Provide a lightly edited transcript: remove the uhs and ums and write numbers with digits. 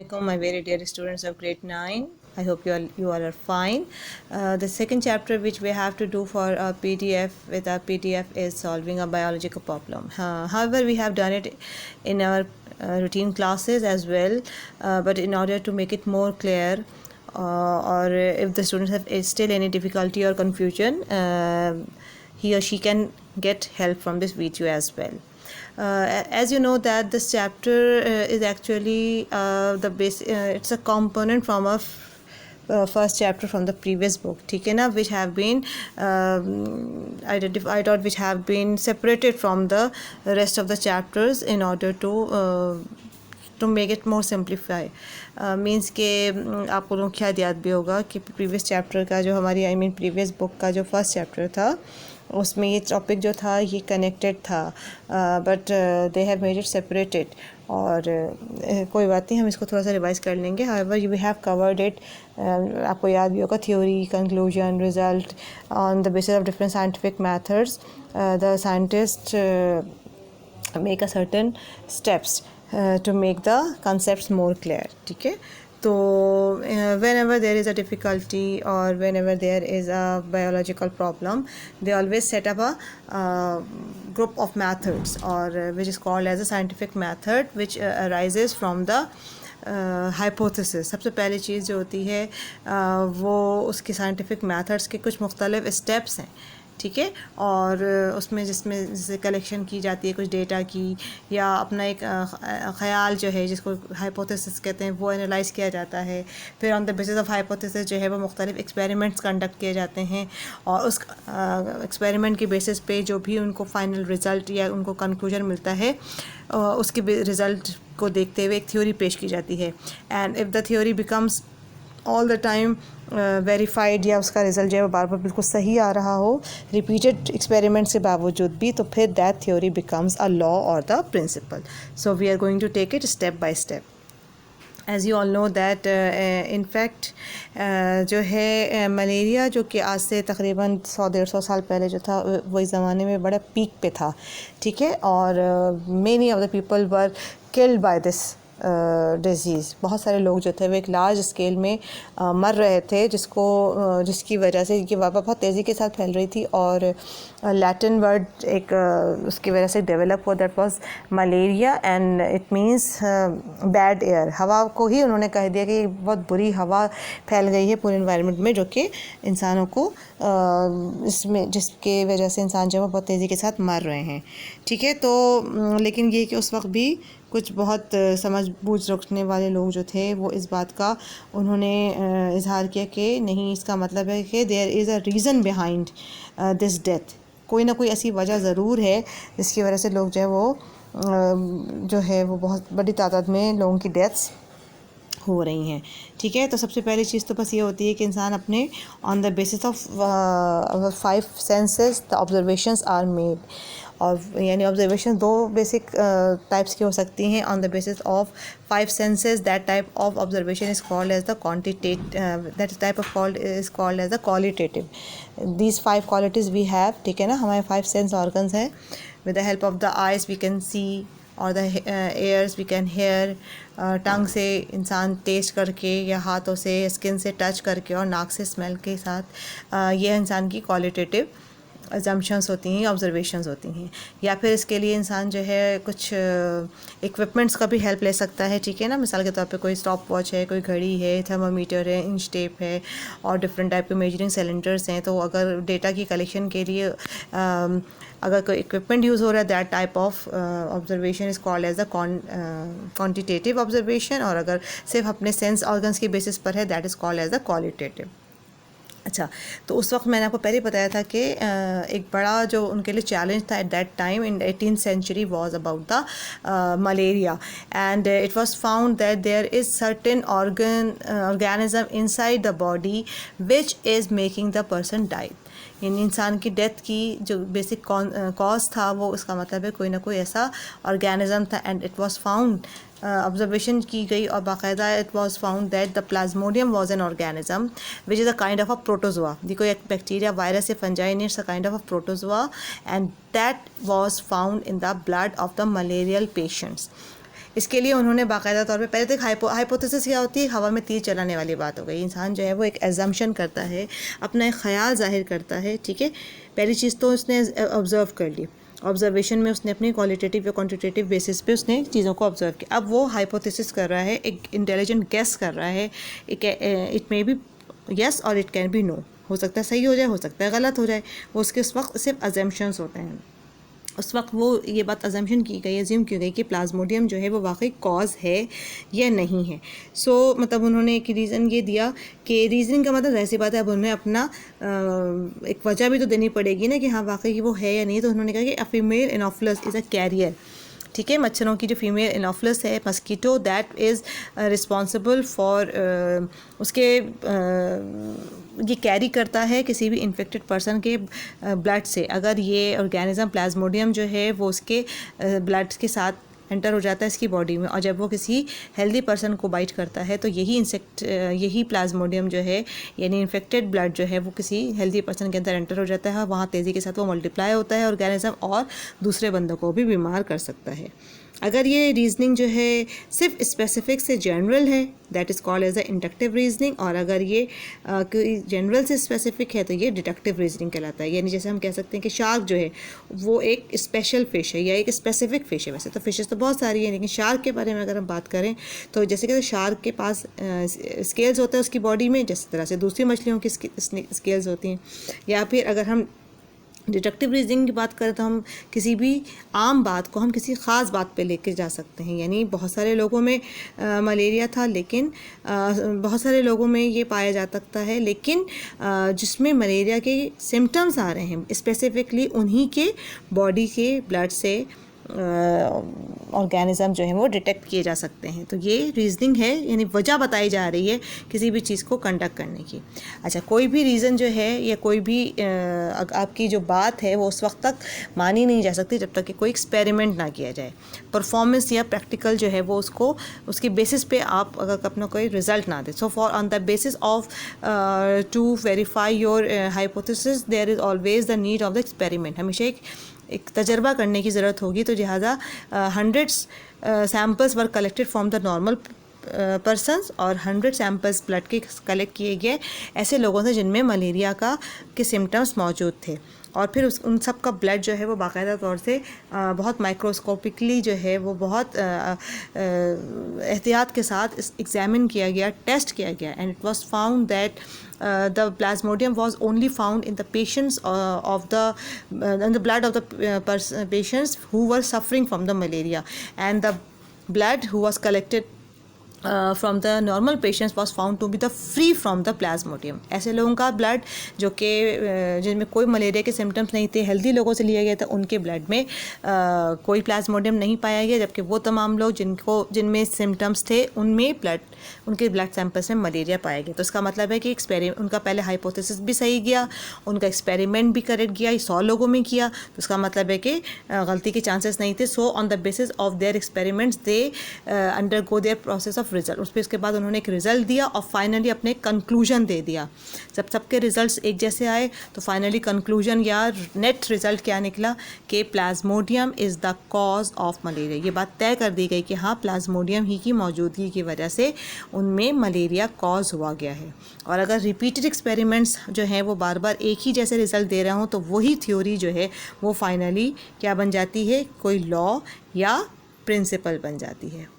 Welcome, my very dear students of grade 9. I hope you all are fine. The second chapter which we have to do for a PDF with our PDF is solving a biological problem. However, we have done it in our routine classes as well, but in order to make it more clear, or if the students have still any difficulty or confusion, he or she can get help from this video as well. As you know that this chapter is actually the base, it's a component from a first chapter from the previous book, ठीक है ना, which have been identified or which have been separated from the rest of the chapters in order to make it more simplify. Means के आप लोगों को ख्याल याद भी होगा कि प्रीवियस चैप्टर का जो हमारी प्रीवियस बुक का जो फर्स्ट चैप्टर था उसमें ये टॉपिक जो था ये कनेक्टेड था, but they have made it separated. और कोई बात नहीं, हम इसको थोड़ा सा रिवाइज कर लेंगे. However we have covered it. आपको याद भी होगा theory, conclusion, result on the basis of different scientific methods the scientist make a certain steps to make the concepts more clear. ठीक है, तो whenever there is a difficulty or whenever there is a biological problem, they always set up a group of methods or which is called as a scientific method which arises from the hypothesis. सबसे पहली चीज़ जो होती है वो उसके scientific methods के कुछ मुख्तलिफ स्टेप्स हैं, ठीक है. और उसमें जिसमें जैसे कलेक्शन की जाती है कुछ डेटा की, या अपना एक ख़याल जो है जिसको हाइपोथेसिस कहते हैं वो एनालाइज़ किया जाता है. फिर on the basis of hypothesis जो है वो मुख्तलिफ एक्सपेरिमेंट्स कंडक्ट किए जाते हैं और उस एक्सपेरिमेंट के बेसिस पे जो भी उनको फाइनल रिज़ल्ट या उनको कंक्लूजन मिलता है उसके रिज़ल्ट को देखते हुए एक थ्योरी पेश की जाती है. And if the theory becomes all the time verified या उसका रिज़ल्ट जो है वो बार बार बिल्कुल सही आ रहा हो रिपीटेड एक्सपेरिमेंट्स के बावजूद भी, तो फिर that theory becomes a law और the principle. So we are going to take it step by step. As you all know that in fact जो है मलेरिया जो कि आज से तकरीबन 100-150 साल पहले जो था वही ज़माने में बड़ा पीक पे था, ठीक है. और many of the people were killed by this disease. बहुत सारे लोग जो थे वो एक लार्ज स्केल में मर रहे थे जिसकी वजह से ये वबा बहुत तेज़ी के साथ फैल रही थी. और लैटिन वर्ड एक उसकी वजह से डेवलप हुआ, that was malaria and it means bad air. हवा को ही उन्होंने कह दिया कि बहुत बुरी हवा फैल गई है पूरे इन्वायरमेंट में जो कि इंसानों को इसमें जिसके वजह से इंसान जो है बहुत तेज़ी के साथ मर रहे हैं, ठीक है. तो लेकिन ये कि उस वक्त भी कुछ बहुत समझ बूझ रखने वाले लोग जो थे वो इस बात का उन्होंने इजहार किया कि नहीं, इसका मतलब है कि there is a reason behind this death. कोई ना कोई ऐसी वजह ज़रूर है जिसकी वजह से लोग जो है वो जो है वो बहुत बड़ी तादाद में लोगों की डेथ्स हो रही हैं, ठीक है. तो सबसे पहली चीज़ तो बस ये होती है कि इंसान अपने on the basis of 5 senses the observations are made. और यानी ऑब्जर्वेशन दो बेसिक टाइप्स की हो सकती हैं on the basis of 5 senses. That type of observation is called as the that type of called is called as the qualitative. These 5 qualities we have, ठीक है ना. हमारे 5 सेंस ऑर्गन्स हैं. With the help of the eyes we can see और the ears we can hear. Tongue से इंसान test करके या हाथों से स्किन से टच करके और नाक से स्मेल के साथ ये इंसान की क्वालिटेटिव अजम्पशंस होती हैं, ऑब्जर्वेशंस होती हैं. या फिर इसके लिए इंसान जो है कुछ इक्विपमेंट्स का भी हेल्प ले सकता है, ठीक है ना. मिसाल के तौर पे कोई स्टॉप वॉच है, कोई घड़ी है, थर्मामीटर है, इंच टेप है और डिफरेंट टाइप के मेजरिंग सिलेंडर्स हैं. तो अगर डेटा की कलेक्शन के लिए अगर कोई इक्विपमेंट यूज़ हो रहा है, that type of observation is called as the quantitative observation. और अगर सिर्फ अपने सेंस ऑर्गन्स के बेसिस पर है, that is called as the qualitative. अच्छा, तो उस वक्त मैंने आपको पहले बताया था कि एक बड़ा जो उनके लिए चैलेंज था at that time in 18th century was about the malaria. And it was found that there is certain organism inside the body which is making the person die. यानी इंसान की डेथ की जो बेसिक कॉज था वो उसका मतलब है कोई ना कोई ऐसा ऑर्गेनिज्म था. And it was found observation की गई और बाकायदा it was found that the Plasmodium was an organism which is a kind of a protozoa. ये कोई एक बैक्टीरिया, वायरस या फंजाई नहीं, it's a kind of a protozoa. And that was found in the blood of the malarial patients. इसके लिए उन्होंने बाकायदा तौर पे, पहले तो हाइपोथेसिस क्या होती है, हवा में तीर चलाने वाली बात हो गई। इंसान जो है वो एक एजम्पशन करता है, अपना एक ख्याल जाहिर करता है, ठीक है। पहली चीज़ तो उसने ऑब्ज़र्व कर ली, ऑब्जर्वेशन में उसने अपनी क्वालिटेटिव या क्वांटिटेटिव बेसिस पे उसने चीज़ों को ऑब्जर्व किया। अब वो हाइपोथेसिस कर रहा है, एक इंटेलिजेंट गेस कर रहा है, इट मे बी यस और इट कैन बी नो, हो सकता है सही हो जाए, हो सकता है गलत हो जाए। वो उसके उस वक्त सिर्फ अजम्पशंस होते हैं। उस वक्त वो ये बात अजम्पशन की गई, अज्यूम की गई कि प्लाज्मोडियम जो है वो वाकई कॉज है या नहीं है। मतलब उन्होंने एक रीज़न ये दिया कि रीज़निंग का मतलब ऐसी बात है, अब उन्हें अपना एक वजह भी तो देनी पड़ेगी ना कि हाँ वाकई वो है या नहीं। तो उन्होंने कहा कि a female Anopheles is a carrier, ठीक है। मच्छरों की जो फीमेल एनोफिलस है, mosquito, that is responsible for उसके ये कैरी करता है किसी भी इन्फेक्टेड पर्सन के ब्लड से। अगर ये ऑर्गेनिज्म प्लाज्मोडियम जो है वो उसके ब्लड के साथ एंटर हो जाता है इसकी बॉडी में, और जब वो किसी हेल्दी पर्सन को बाइट करता है तो यही प्लाज्मोडियम जो है यानी इन्फेक्टेड ब्लड जो है वो किसी हेल्दी पर्सन के अंदर एंटर हो जाता है, वहाँ तेज़ी के साथ वो मल्टीप्लाई होता है ऑर्गेनिज्म, और दूसरे बंदों को भी बीमार कर सकता है। अगर ये रीजनिंग जो है सिर्फ स्पेसिफिक से जनरल है, that is called as a inductive reasoning, और अगर ये जनरल से स्पेसिफिक है तो ये डिडक्टिव रीजनिंग कहलाता है। यानी जैसे हम कह सकते हैं कि शार्क जो है वो एक स्पेशल फ़िश है या एक स्पेसिफिक फ़िश है। वैसे तो फ़िशेस तो बहुत सारी हैं, लेकिन शार्क के बारे में अगर हम बात करें तो जैसे कि शार्क के पास स्केल्स होते हैं उसकी बॉडी में, जिस तरह से दूसरी मछलियों की स्केल्स होती हैं। या फिर अगर हम डिडक्टिव रीजनिंग की बात करें तो हम किसी भी आम बात को हम किसी ख़ास बात पे लेके जा सकते हैं। यानी बहुत सारे लोगों में मलेरिया था, लेकिन बहुत सारे लोगों में ये पाया जा सकता है, लेकिन जिसमें मलेरिया के सिम्टम्स आ रहे हैं स्पेसिफिकली उन्हीं के बॉडी के ब्लड से ऑर्गेनिज़म जो है वो डिटेक्ट किए जा सकते हैं। तो ये रीजनिंग है, यानी वजह बताई जा रही है किसी भी चीज़ को कंडक्ट करने की। अच्छा, कोई भी रीज़न जो है या कोई भी आपकी जो बात है वो उस वक्त तक मानी नहीं जा सकती जब तक कि कोई एक्सपेरिमेंट ना किया जाए। परफॉर्मेंस या प्रैक्टिकल जो है वो उसके बेसिस पे आप अगर अपना कोई रिज़ल्ट ना दे, so for on the basis of to verify your hypothesis there is always the need of the experiment. हमेशा एक तजर्बा करने की ज़रूरत होगी। तो लिहाजा hundreds samples were collected from the normal persons और 100 सैम्पल्स ब्लड के कलेक्ट किए गए ऐसे लोगों से जिनमें मलेरिया के सिम्टम्स मौजूद थे, और फिर उन सब का ब्लड जो है वो बाकायदा तौर से बहुत माइक्रोस्कोपिकली जो है वो बहुत एहतियात के साथ एग्जामिन किया गया, टेस्ट किया गया, and it was found that the plasmodium was only found in the patients in the blood of the patients who were suffering from the malaria, and the blood who was collected from the normal patients was found to be the free from the plasmodium। ऐसे लोगों का blood जो कि जिनमें कोई malaria के symptoms नहीं थे, हेल्दी लोगों से लिया गया था, उनके ब्लड में कोई प्लाज्मोडियम नहीं पाया गया, जबकि वो तमाम लोग जिनमें सिम्टम्स थे उनके ब्लड सैंपल्स में मलेरिया पाया गया। तो इसका मतलब है कि उनका पहले हाइपोथेसिस भी सही गया, उनका एक्सपेरिमेंट भी करेक्ट गया, 100 लोगों में किया, तो इसका मतलब है कि गलती के चांसेस नहीं थे। So on the basis of their experiments they undergo their process of result. उसके बाद उन्होंने एक रिज़ल्ट दिया और फाइनली अपने कंक्लूजन दे दिया। जब सबके रिजल्ट्स एक जैसे आए तो फाइनली कंक्लूजन या नेट रिज़ल्ट क्या निकला कि Plasmodium is the cause of malaria. ये बात तय कर दी गई कि हाँ, प्लाज्मोडियम ही की मौजूदगी की वजह से उनमें मलेरिया कॉज हुआ गया है। और अगर रिपीटेड एक्सपेरिमेंट्स जो हैं वो बार बार एक ही जैसे रिज़ल्ट दे रहे हों तो वही थ्योरी जो है वो फाइनली क्या बन जाती है, कोई लॉ या प्रिंसिपल बन जाती है।